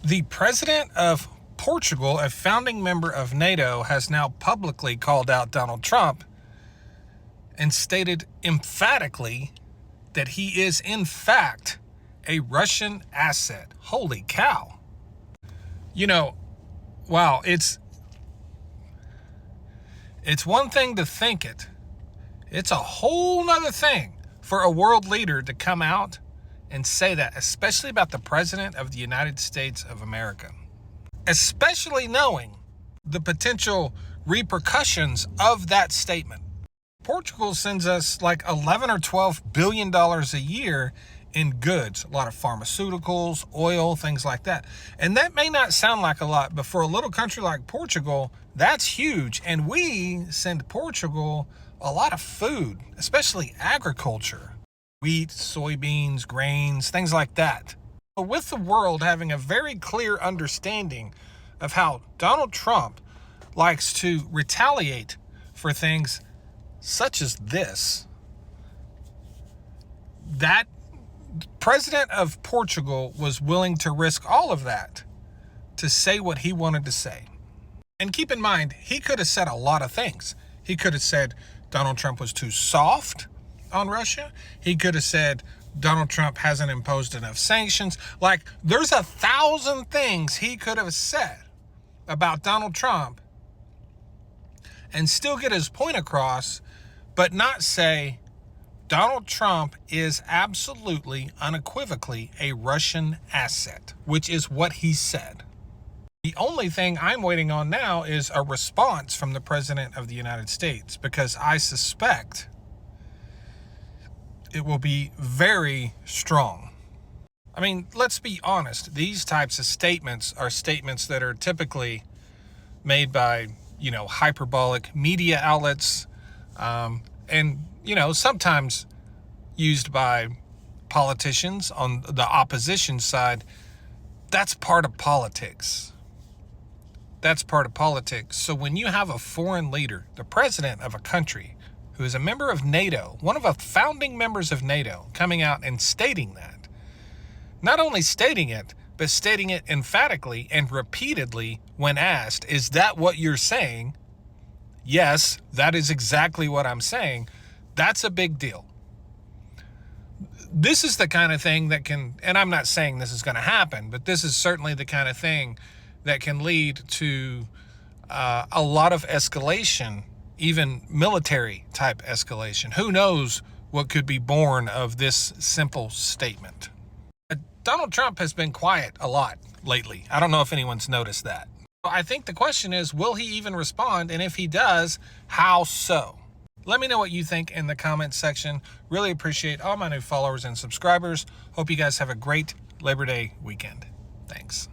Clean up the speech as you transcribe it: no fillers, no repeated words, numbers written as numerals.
The president of Portugal, a founding member of NATO, has now publicly called out Donald Trump and stated emphatically that he is, in fact, a Russian asset. Holy cow. Wow, it's one thing to think it. It's a whole nother thing for a world leader to come out and say that, especially about the President of the United States of America. Especially knowing the potential repercussions of that statement. Portugal sends us like 11 or 12 billion dollars a year in goods, a lot of pharmaceuticals, oil, things like that. And that may not sound like a lot, but for a little country like Portugal, that's huge. And we send Portugal a lot of food, especially agriculture, wheat, soybeans, grains, things like that. With the world having a very clear understanding of how Donald Trump likes to retaliate for things such as this, that president of Portugal was willing to risk all of that to say what he wanted to say. And keep in mind, he could have said a lot of things. He could have said Donald Trump was too soft on Russia. He could have said Donald Trump hasn't imposed enough sanctions. Like, there's 1,000 things he could have said about Donald Trump and still get his point across, but not say Donald Trump is absolutely, unequivocally a Russian asset, which is what he said. The only thing I'm waiting on now is a response from the President of the United States, because I suspect it will be very strong. I mean, let's be honest. These types of statements are statements that are typically made by, hyperbolic media outlets, and, sometimes used by politicians on the opposition side. That's part of politics. That's part of politics. So when you have a foreign leader, the president of a country who is a member of NATO, one of the founding members of NATO, coming out and stating that, not only stating it, but stating it emphatically and repeatedly when asked, is that what you're saying? Yes, that is exactly what I'm saying. That's a big deal. This is the kind of thing that can, and I'm not saying this is going to happen, but this is certainly the kind of thing that can lead to a lot of escalation, even military type escalation. Who knows what could be born of this simple statement. Donald Trump has been quiet a lot lately. I don't know if anyone's noticed that. I think the question is, will he even respond? And if he does, how so? Let me know what you think in the comments section. Really appreciate all my new followers and subscribers. Hope you guys have a great Labor Day weekend. Thanks.